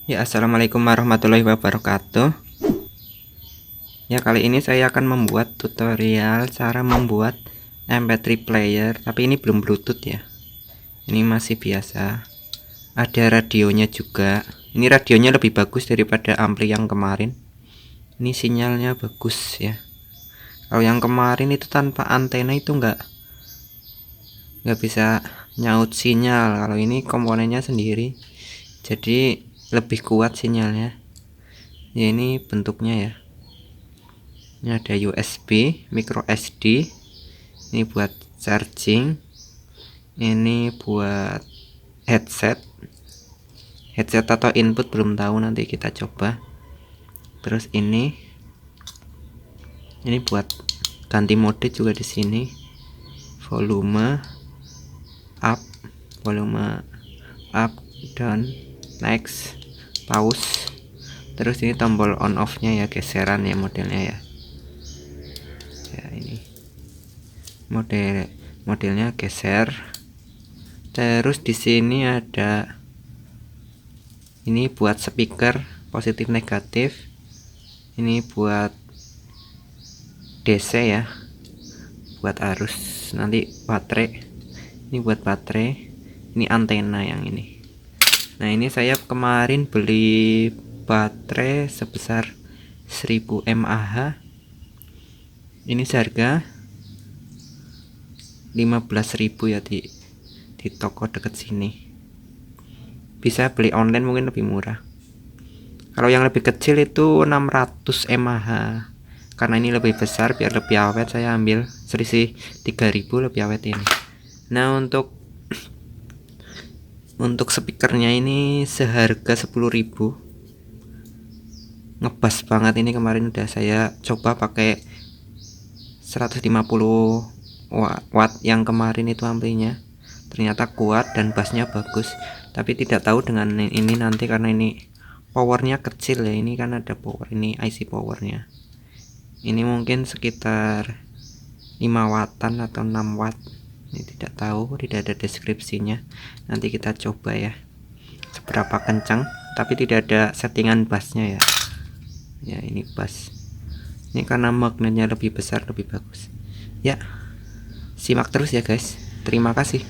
Ya, assalamualaikum warahmatullahi wabarakatuh. Ya, kali ini saya akan membuat tutorial cara membuat MP3 player, tapi ini belum Bluetooth ya. Ini masih biasa. Ada radionya juga. Ini radionya lebih bagus daripada ampli yang kemarin. Ini sinyalnya bagus ya. Kalau yang kemarin itu tanpa antena itu nggak bisa nyaut sinyal. Kalau ini komponennya sendiri, jadi lebih kuat sinyalnya. Ya, ini bentuknya ya. Ini ada USB, micro SD. Ini buat charging. Ini buat headset atau input belum tahu, nanti kita coba. Terus ini buat ganti mode juga di sini. Volume up, down, next, pause. Terus ini tombol on off nya ya, geseran ya modelnya ya. Ya, ini modelnya geser. Terus di sini ada ini buat speaker positif negatif. Ini buat DC ya, buat arus. Nanti baterai, ini buat baterai. Ini antena yang ini. Nah, ini saya kemarin beli baterai sebesar 1000 mAh. Ini seharga 15.000 ya di toko deket sini. Bisa beli online mungkin lebih murah. Kalau yang lebih kecil itu 600 mAh. Karena ini lebih besar biar lebih awet, saya ambil selisih 3000 lebih awet ini. Nah, untuk speakernya ini seharga 10.000. Ngebas banget ini, kemarin udah saya coba pakai 150 watt yang kemarin itu amplinya. Ternyata kuat dan bassnya bagus. Tapi tidak tahu dengan ini nanti, karena ini powernya kecil ya. Ini kan ada power, ini IC powernya. Ini mungkin sekitar 5 wattan atau 6 watt. Ini tidak tahu, tidak ada deskripsinya. Nanti kita coba ya seberapa kencang, tapi tidak ada settingan bassnya ya. Ya, ini bass. Ini karena magnetnya lebih besar, lebih bagus. Ya, simak terus ya guys. Terima kasih.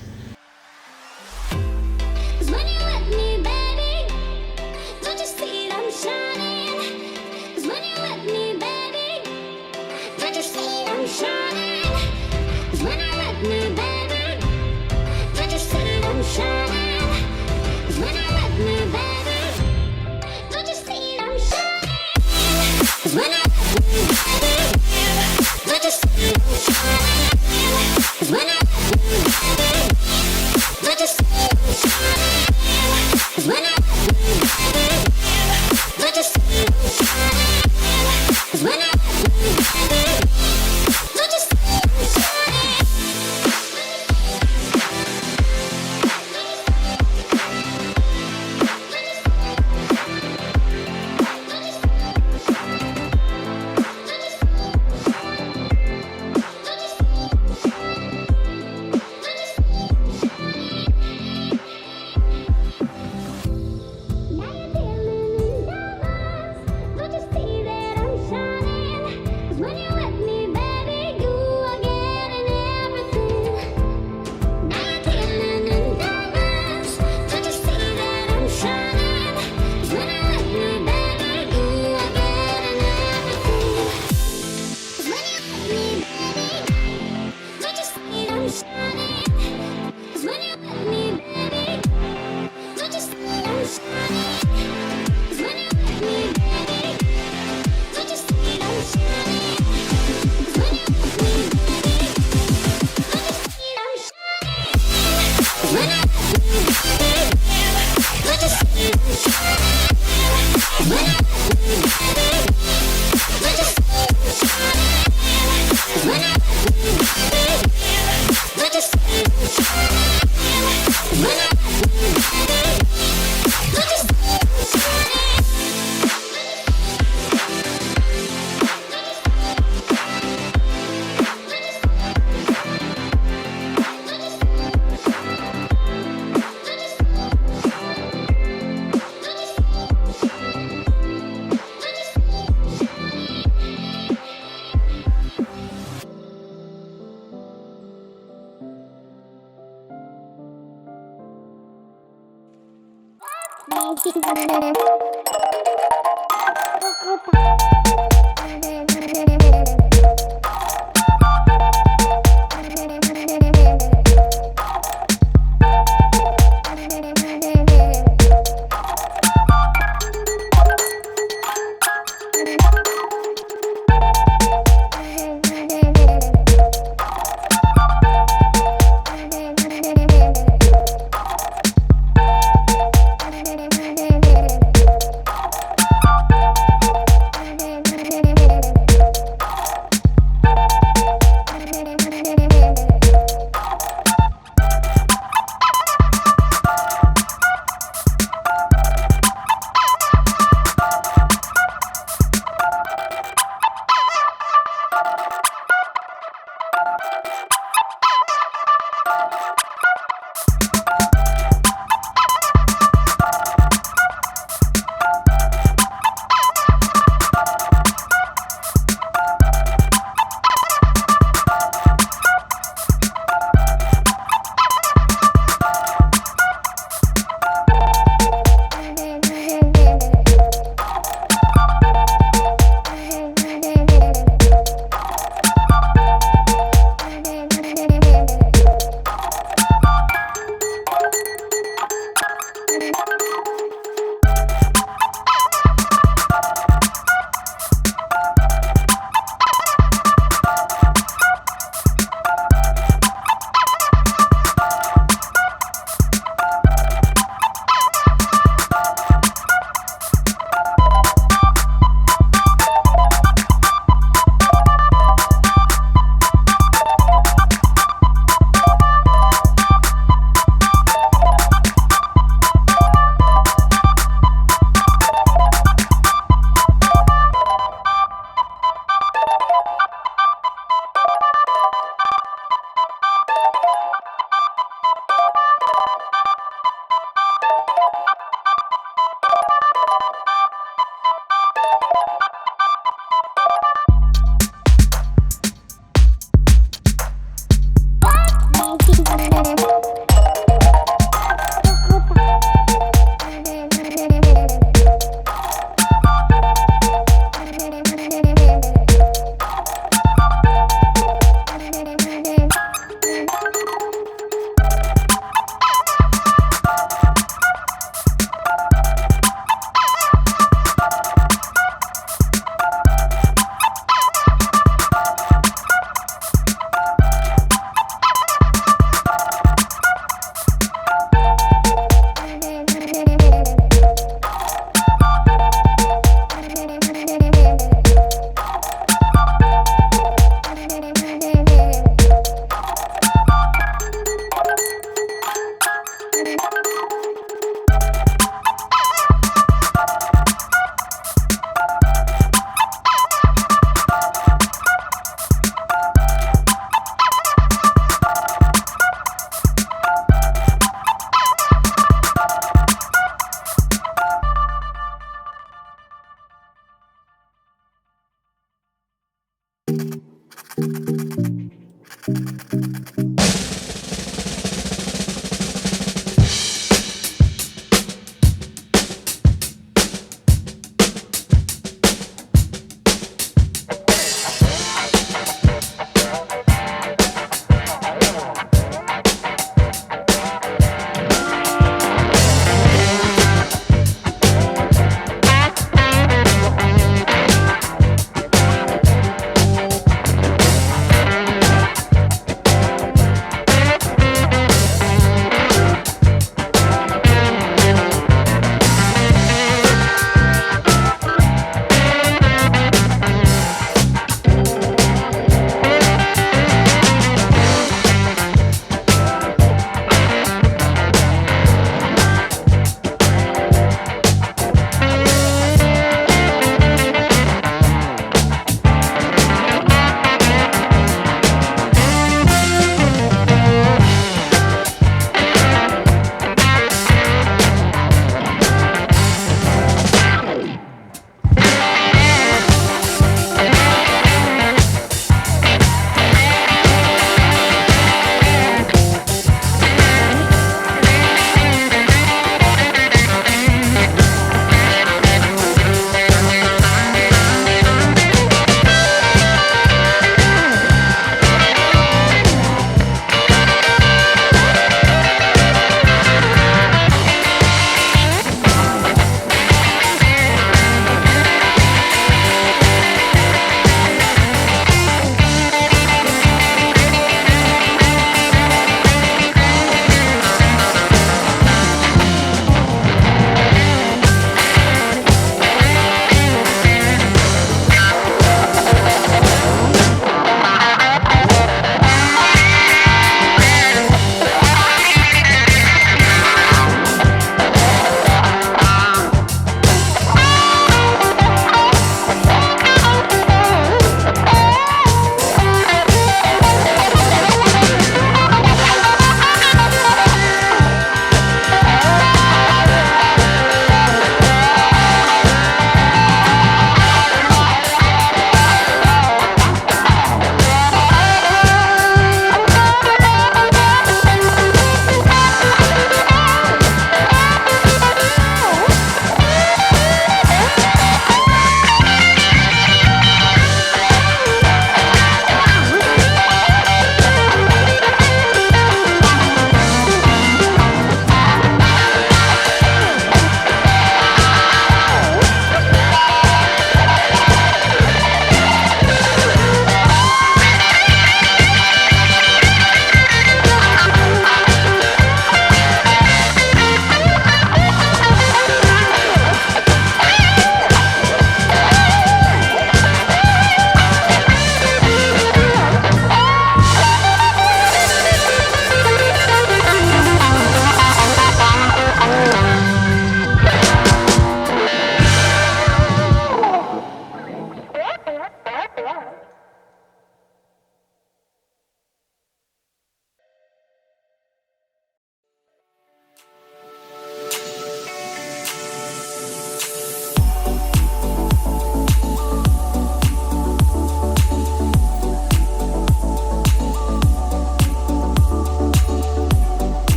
When I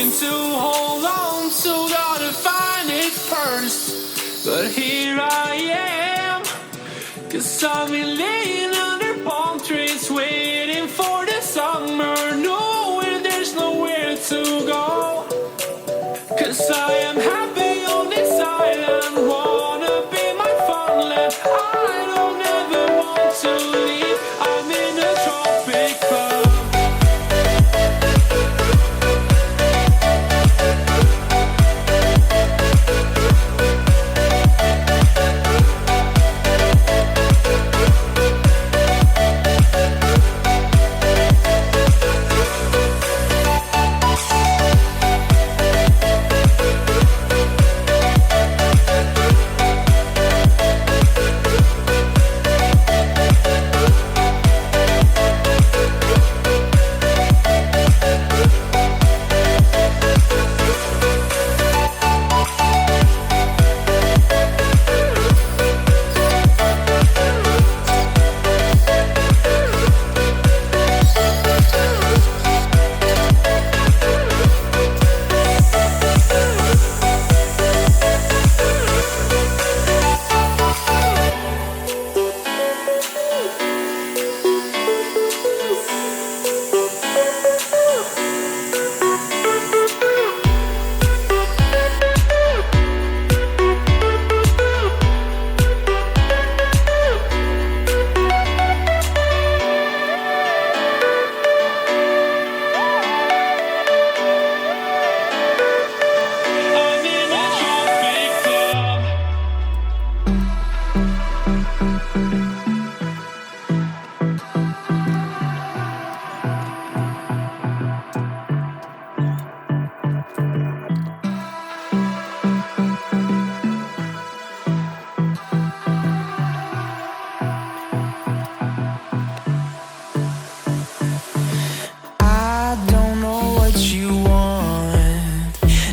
trying to hold on to, gotta find it first. But here I am, 'cause I've been laying under palm trees, waiting for the summer, knowing there's nowhere to go. 'Cause I am happy on this island, wanna be my farmland. I don't ever want to leave, I'm in a tropic club.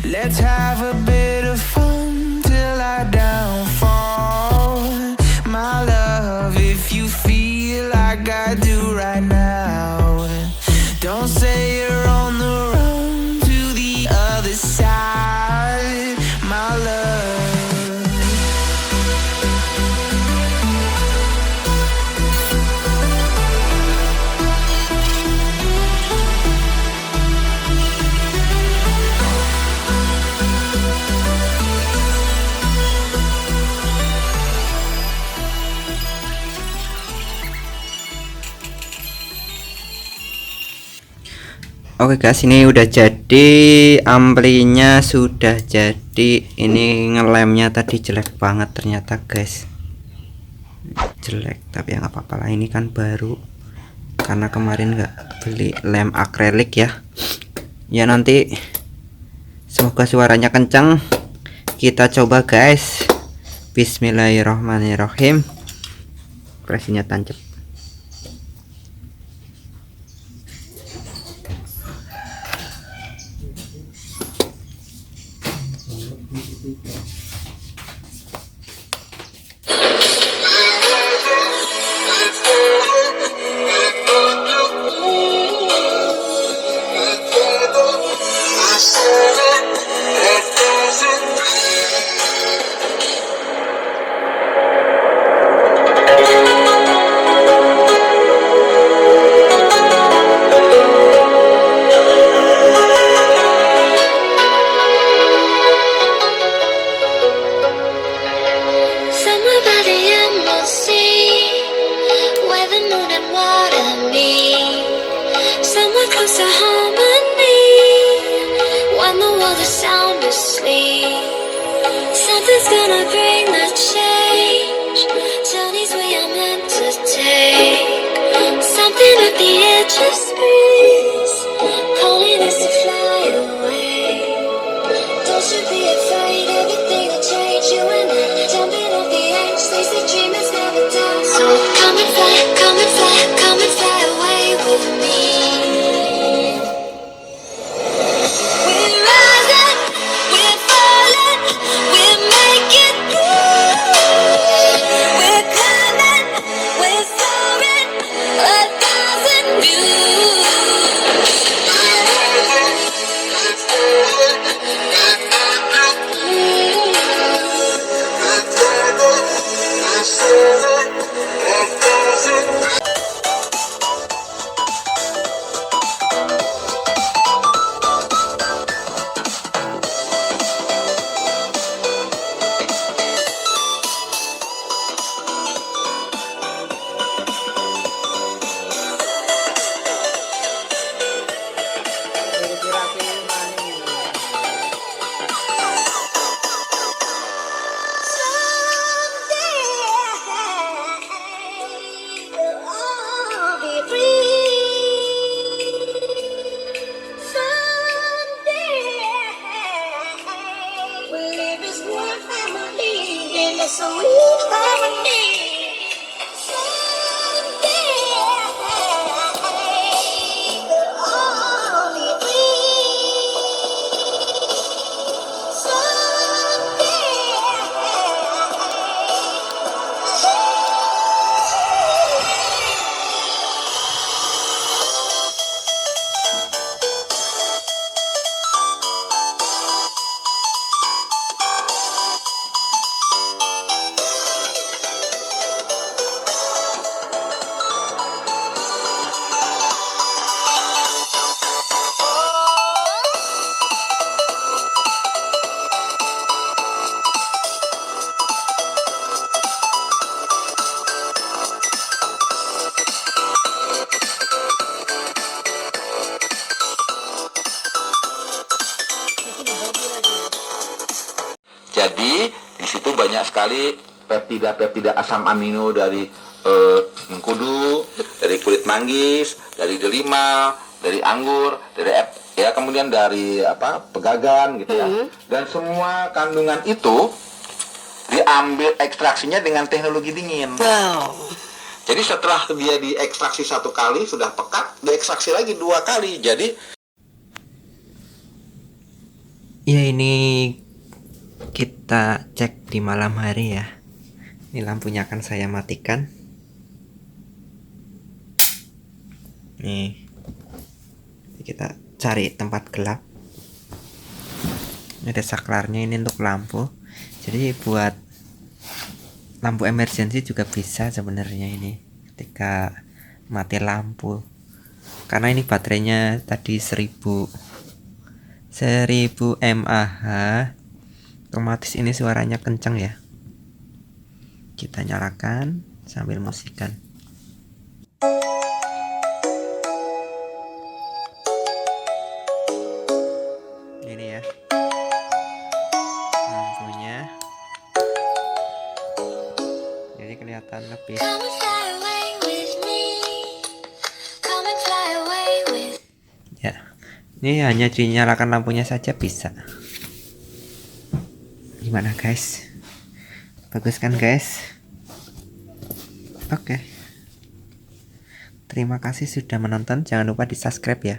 Let's have a bit of fun till I downfall. My love, if you feel like I do right now, don't say you're on the run to the other side, my love. Oke guys, ini udah jadi, amplinya sudah jadi. Ini ngelemnya tadi jelek banget ternyata guys, jelek, tapi ya nggak apa-apa lah, ini kan baru karena kemarin nggak beli lem akrilik ya. Ya nanti semoga suaranya kencang, kita coba guys. Bismillahirrohmanirrohim. Presinya tancap. Something's gonna bring the change. Journeys we are meant to take. Something at the edge of space, calling us to fly away. Don't you be afraid, everything will change. You and I, jumping off the edge, they say dreamers never die. So come and fly, come and fly, come and fly away with me. We're climbing, we're soaring, 1,000 views. Jadi di situ banyak sekali peptida asam amino dari mengkudu, dari kulit manggis, dari delima, dari anggur, dari ya kemudian dari pegagan gitu ya. Dan semua kandungan itu diambil ekstraksinya dengan teknologi dingin. Wow. Jadi setelah dia diekstraksi 1 kali sudah pekat, diekstraksi lagi 2 kali. Jadi ya ini kita cek di malam hari ya. Ini lampunya akan saya matikan. Nih, kita cari tempat gelap. Ini ada saklarnya ini untuk lampu. Jadi buat lampu emergency juga bisa sebenarnya ini ketika mati lampu. Karena ini baterainya tadi 1000 mAh. Otomatis ini suaranya kencang ya. Kita nyalakan sambil musikan. Ini ya lampunya, jadi kelihatan lebih. Come and fly away with me. Come and fly away with. Ya, ini hanya dinyalakan lampunya saja bisa. Gimana guys? Bagus kan guys? Oke. Terima kasih sudah menonton. Jangan lupa di subscribe ya.